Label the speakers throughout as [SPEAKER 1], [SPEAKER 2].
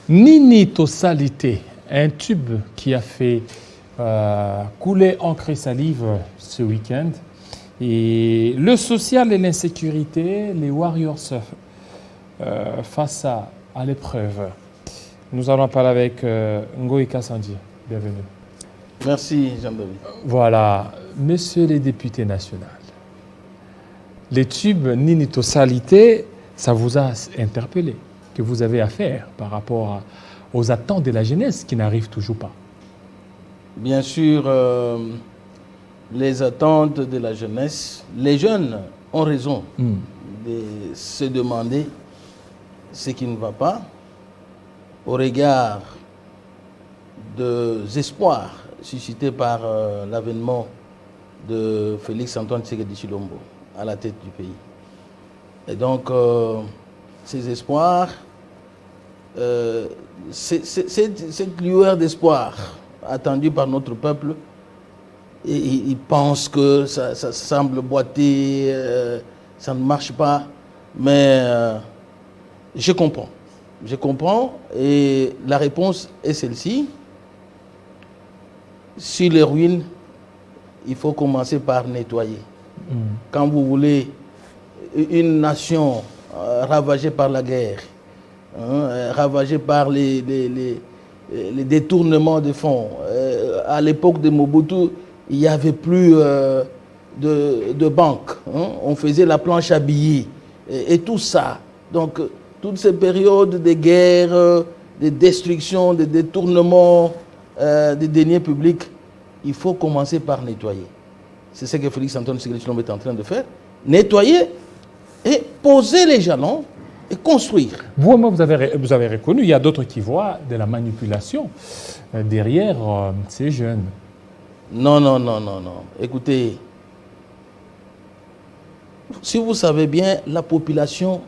[SPEAKER 1] Ninitosalité, un tube qui a fait couler encre et salive ce week-end. Et le social et l'insécurité, les Warriors face à l'épreuve. Nous allons parler avec Ngoï Kassandi. Bienvenue.
[SPEAKER 2] Merci Jean-David.
[SPEAKER 1] Voilà, messieurs les députés nationaux, les tubes Ninitosalité, ça vous a interpellé, que vous avez à faire par rapport aux attentes de la jeunesse qui n'arrivent toujours pas.
[SPEAKER 2] Bien sûr, les attentes de la jeunesse, les jeunes ont raison de se demander ce qui ne va pas au regard des espoirs suscités par l'avènement de Félix-Antoine Tshisekedi Tshilombo à la tête du pays. Et donc, ces espoirs, cette lueur d'espoir attendue par notre peuple, ils pensent que ça semble boiter, ça ne marche pas, mais je comprends. Je comprends et la réponse est celle-ci. Sur les ruines, il faut commencer par nettoyer. Quand vous voulez une nation ravagée par la guerre, ravagée par les détournements de fonds, à l'époque de Mobutu, il n'y avait plus de banque. On faisait la planche à billets et tout ça. Donc, toutes ces périodes de guerre, de destruction, de détournement des deniers publics, il faut commencer par nettoyer. C'est ce que Félix-Antoine Tshisekedi Tshilombo est en train de faire. Nettoyer et poser les jalons et construire.
[SPEAKER 1] Vous-même, vous avez reconnu, il y a d'autres qui voient de la manipulation derrière ces jeunes.
[SPEAKER 2] Non. Écoutez, si vous savez bien, la population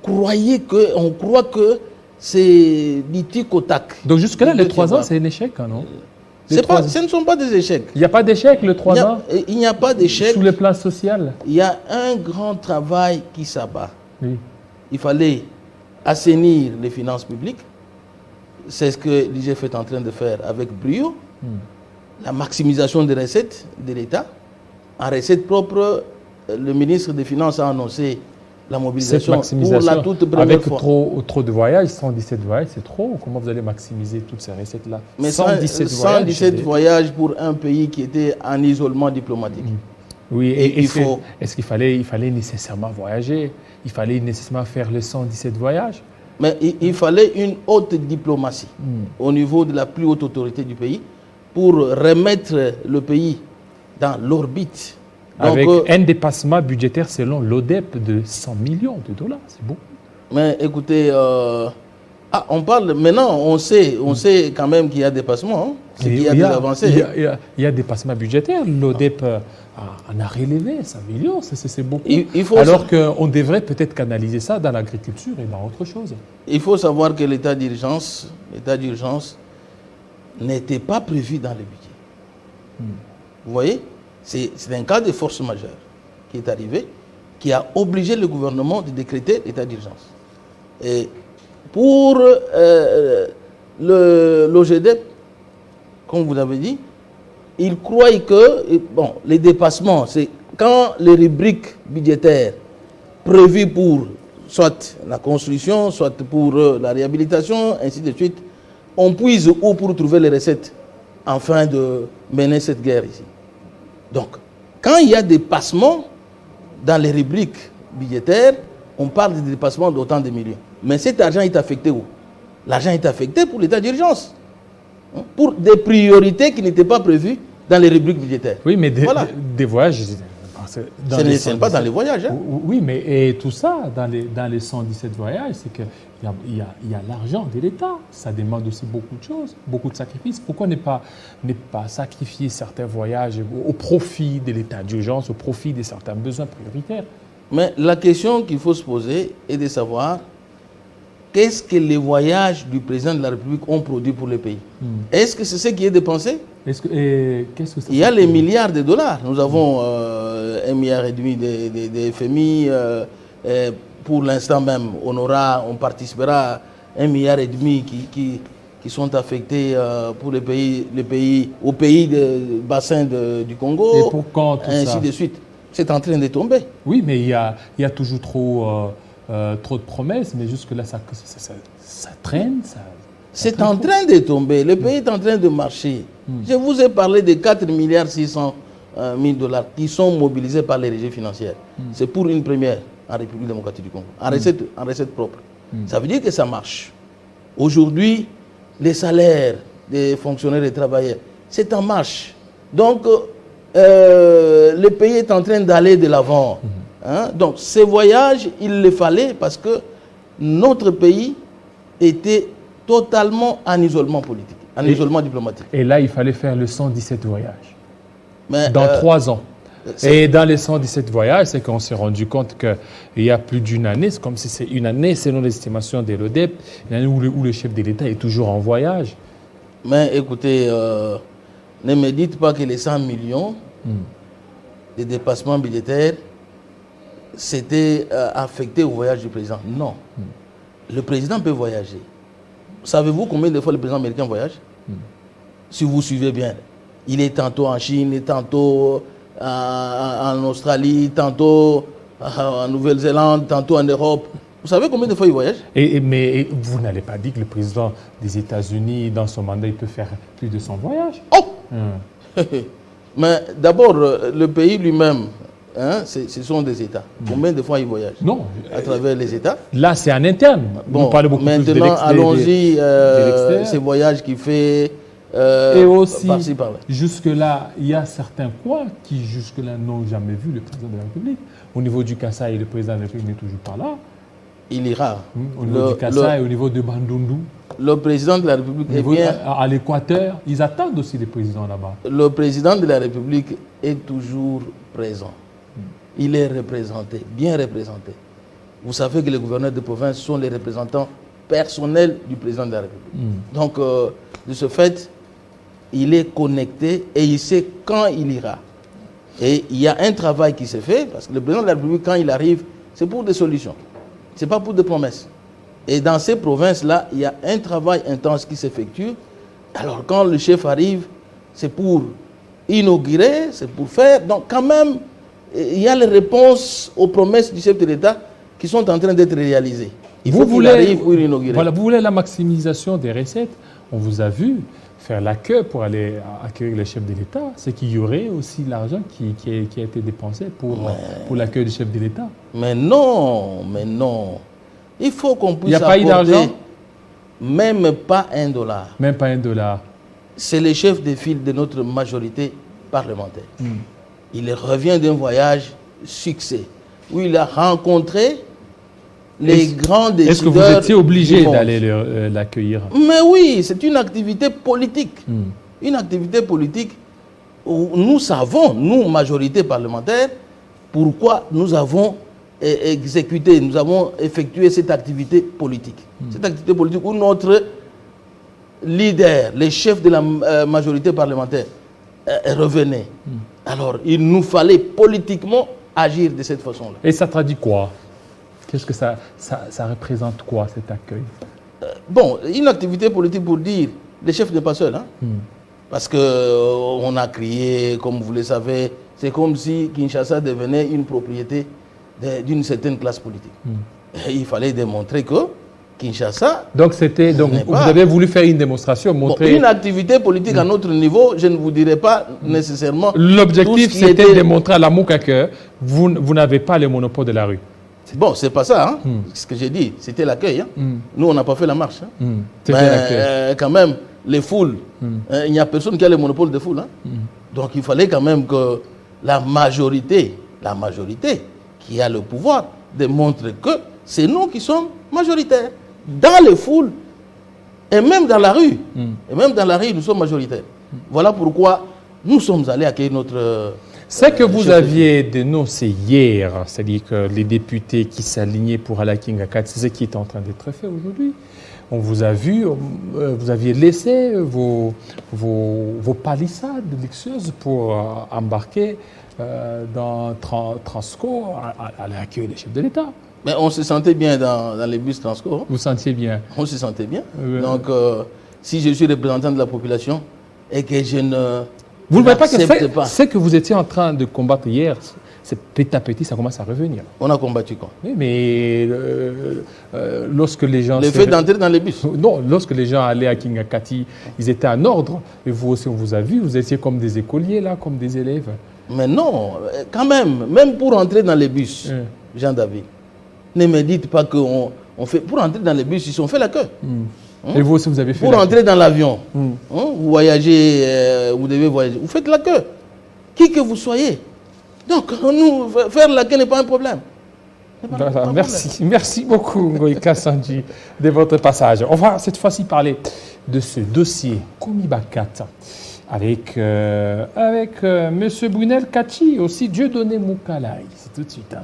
[SPEAKER 2] on croit que c'est du tic au tac.
[SPEAKER 1] Donc jusque-là, les 3 ans, c'est un échec, non?
[SPEAKER 2] Ce ne sont pas des échecs.
[SPEAKER 1] Il n'y a pas d'échec, le 3 ans?
[SPEAKER 2] Il n'y a pas d'échec.
[SPEAKER 1] Sous le plan social?
[SPEAKER 2] Il y a un grand travail qui s'abat.
[SPEAKER 1] Oui.
[SPEAKER 2] Il fallait assainir les finances publiques. C'est ce que l'IGF est en train de faire avec brio. La maximisation des recettes de l'État. En recettes propres, le ministre des Finances a annoncé la mobilisation pour la toute première fois.
[SPEAKER 1] Avec trop de voyages, 117 voyages, c'est trop. Comment vous allez maximiser toutes ces recettes-là?
[SPEAKER 2] Mais 117 voyages pour un pays qui était en isolement diplomatique.
[SPEAKER 1] Oui, est-ce qu'il fallait nécessairement voyager? Il fallait nécessairement faire les 117 voyages?
[SPEAKER 2] Mais il fallait une haute diplomatie au niveau de la plus haute autorité du pays pour remettre le pays dans l'orbite.
[SPEAKER 1] Avec un dépassement budgétaire selon l'ODEP de 100 millions de dollars, c'est beaucoup.
[SPEAKER 2] Mais écoutez, on parle, maintenant on sait quand même qu'il y a dépassement, qu'il y a des avancées.
[SPEAKER 1] Il y a dépassement budgétaire, l'ODEP en a relevé 100 millions, c'est beaucoup. Alors qu'on devrait peut-être canaliser ça dans l'agriculture et dans autre chose. Il
[SPEAKER 2] faut savoir que l'état d'urgence n'était pas prévu dans le budget. Vous voyez? C'est un cas de force majeure qui est arrivé, qui a obligé le gouvernement de décréter l'état d'urgence. Et pour l'OGDEP, comme vous l'avez dit, ils croient que les dépassements, c'est quand les rubriques budgétaires prévues pour soit la construction, soit pour la réhabilitation, ainsi de suite, on puise où pour trouver les recettes afin de mener cette guerre ici. Donc, quand il y a des dépassements dans les rubriques budgétaires, on parle de dépassement d'autant de millions. Mais cet argent est affecté où? L'argent est affecté pour l'état d'urgence, pour des priorités qui n'étaient pas prévues dans les rubriques budgétaires.
[SPEAKER 1] Oui, mais des voyages...
[SPEAKER 2] Ce n'est pas dans les voyages.
[SPEAKER 1] Oui, mais et tout ça, dans les 117 voyages, c'est qu'il y a l'argent de l'État. Ça demande aussi beaucoup de choses, beaucoup de sacrifices. Pourquoi ne pas sacrifier certains voyages au profit de l'état d'urgence, au profit de certains besoins prioritaires?
[SPEAKER 2] Mais la question qu'il faut se poser est de savoir qu'est-ce que les voyages du président de la République ont produit pour le pays. Est-ce que c'est ce qui est dépensé? Il y a les milliards de dollars. Nous avons 1,5 milliard de FMI. Pour l'instant même, on participera 1,5 milliard qui sont affectés pour au pays du bassin du Congo.
[SPEAKER 1] Et pour quand tout
[SPEAKER 2] ainsi
[SPEAKER 1] ça?
[SPEAKER 2] de suite. C'est en train de tomber.
[SPEAKER 1] Oui, mais il y a toujours trop de promesses, mais jusque-là, ça traîne.
[SPEAKER 2] C'est en train de tomber. Le pays est en train de marcher. Je vous ai parlé de 4,6 milliards $, qui sont mobilisés par les régies financières. C'est pour une première en République démocratique du Congo, en recette propre. Ça veut dire que ça marche. Aujourd'hui, les salaires des fonctionnaires et travailleurs, c'est en marche. Donc, le pays est en train d'aller de l'avant. Hein? Donc, ces voyages, il les fallait parce que notre pays était totalement en isolement politique, en isolement diplomatique.
[SPEAKER 1] Et là, il fallait faire le 117 voyages.
[SPEAKER 2] Mais,
[SPEAKER 1] dans 3 ans. Et dans les 117 voyages, c'est qu'on s'est rendu compte qu'il y a plus d'une année, c'est comme si c'est une année, selon l'estimation de l'ODEP, une année où le chef de l'État est toujours en voyage.
[SPEAKER 2] Mais écoutez, ne me dites pas que les 100 millions de dépassements budgétaires s'étaient affectés au voyage du président. Non. Le président peut voyager. Savez-vous combien de fois le président américain voyage? Si vous suivez bien. Il est tantôt en Chine, tantôt en Australie, tantôt en Nouvelle-Zélande, tantôt en Europe. Vous savez combien de fois il voyage?
[SPEAKER 1] Mais vous n'allez pas dire que le président des États-Unis, dans son mandat, il peut faire plus de 100 voyages?
[SPEAKER 2] Oh Mais d'abord, le pays lui-même, hein, ce sont des États. Combien de fois il voyage?
[SPEAKER 1] Non.
[SPEAKER 2] À travers les États?
[SPEAKER 1] Là, c'est en interne.
[SPEAKER 2] Bon,
[SPEAKER 1] vous parlez beaucoup
[SPEAKER 2] maintenant,
[SPEAKER 1] plus
[SPEAKER 2] allons-y, ces voyages qu'il fait
[SPEAKER 1] et aussi,
[SPEAKER 2] par-ci, par-là.
[SPEAKER 1] jusque-là, il y a certains coins qui, jusque-là, n'ont jamais vu le président de la République. Au niveau du Kasaï, le président de la République n'est toujours pas là.
[SPEAKER 2] Il ira.
[SPEAKER 1] Au niveau du Kasaï, au niveau de Bandundu.
[SPEAKER 2] Le président de la République est bien...
[SPEAKER 1] À l'Équateur, ils attendent aussi les présidents là-bas.
[SPEAKER 2] Le président de la République est toujours présent. Il est représenté, bien représenté. Vous savez que les gouverneurs de province sont les représentants personnels du président de la République. Donc, de ce fait, il est connecté et il sait quand il ira. Et il y a un travail qui se fait, parce que le président de la République, quand il arrive, c'est pour des solutions. Ce n'est pas pour des promesses. Et dans ces provinces-là, il y a un travail intense qui s'effectue. Alors, quand le chef arrive, c'est pour inaugurer, c'est pour faire. Donc, quand même, il y a les réponses aux promesses du chef de l'État qui sont en train d'être réalisées. Il faut qu'il arrive pour inaugurer.
[SPEAKER 1] Voilà, vous voulez la maximisation des recettes. On vous a vu faire la queue pour aller accueillir le chef de l'État. C'est qu'il y aurait aussi l'argent qui a été dépensé pour l'accueil du chef de l'État.
[SPEAKER 2] Mais non, mais non. Il faut qu'on puisse
[SPEAKER 1] apporter... Il n'y a pas eu d'argent?
[SPEAKER 2] Même pas $1.
[SPEAKER 1] Même pas $1.
[SPEAKER 2] C'est le chef de file de notre majorité parlementaire. Il revient d'un voyage succès, où il a rencontré les grands décideurs.
[SPEAKER 1] Est-ce que vous étiez obligé d'aller l'accueillir?
[SPEAKER 2] Mais oui, c'est une activité politique. Une activité politique où nous savons, nous, majorité parlementaire, pourquoi nous avons exécuté, nous avons effectué cette activité politique. Cette activité politique où notre leader, les chefs de la majorité parlementaire revenaient. Alors, il nous fallait politiquement agir de cette façon-là.
[SPEAKER 1] Et ça traduit quoi? Qu'est-ce que ça représente quoi, cet accueil?
[SPEAKER 2] Bon, une activité politique pour dire, le chef n'est pas seul. Hein? Parce qu'on a crié, comme vous le savez, c'est comme si Kinshasa devenait une propriété d'une certaine classe politique. Et il fallait démontrer que Kinshasa...
[SPEAKER 1] Donc, vous avez voulu faire une démonstration, montrer...
[SPEAKER 2] Bon, une activité politique à notre niveau, je ne vous dirai pas nécessairement...
[SPEAKER 1] L'objectif, c'était de montrer à la Mouka que vous n'avez pas le monopole de la rue.
[SPEAKER 2] Bon, c'est pas ça, hein? Ce que j'ai dit, c'était l'accueil. Hein? Nous, on n'a pas fait la marche. Hein? Mais quand même, les foules, il n'y a personne qui a le monopole des foules. Hein? Donc, il fallait quand même que la majorité qui a le pouvoir, démontre que c'est nous qui sommes majoritaires. Dans les foules, et même dans la rue. Et même dans la rue, nous sommes majoritaires. Voilà pourquoi nous sommes allés accueillir notre...
[SPEAKER 1] Ce que vous aviez dénoncé hier, c'est-à-dire que les députés qui s'alignaient pour Alain Akat, c'est ce qui est en train d'être fait aujourd'hui. On vous a vu, vous aviez laissé vos palissades luxueuses pour embarquer dans Transco à l'accueil des chefs de l'État.
[SPEAKER 2] Mais on se sentait bien dans les bus Transco.
[SPEAKER 1] Vous sentiez bien?
[SPEAKER 2] On se sentait bien. Donc, si je suis représentant de la population et que je ne...
[SPEAKER 1] Vous ne voyez pas que
[SPEAKER 2] n'accepte pas.
[SPEAKER 1] ce que vous étiez en train de combattre hier, c'est petit à petit, ça commence à revenir.
[SPEAKER 2] On a combattu quoi?
[SPEAKER 1] Oui, mais lorsque les gens...
[SPEAKER 2] Le fait d'entrer dans les bus.
[SPEAKER 1] Non, lorsque les gens allaient à Kingakati, ils étaient en ordre. Et vous aussi, on vous a vu, vous étiez comme des écoliers, là, comme des élèves.
[SPEAKER 2] Mais non, quand même pour entrer dans les bus, Jean-David, ne me dites pas qu'on fait... Pour entrer dans les bus, ils ont fait la queue.
[SPEAKER 1] Et vous aussi, vous avez fait
[SPEAKER 2] pour entrer dans l'avion, vous voyagez, vous devez voyager, vous faites la queue. Qui que vous soyez. Donc, nous, faire la queue n'est pas un problème.
[SPEAKER 1] Voilà, merci beaucoup, Ngoïka Sandji, de votre passage. On va cette fois-ci parler de ce dossier Komibakat avec M. Brunel Kachi, aussi Dieudonné Moukalaï. C'est tout de suite.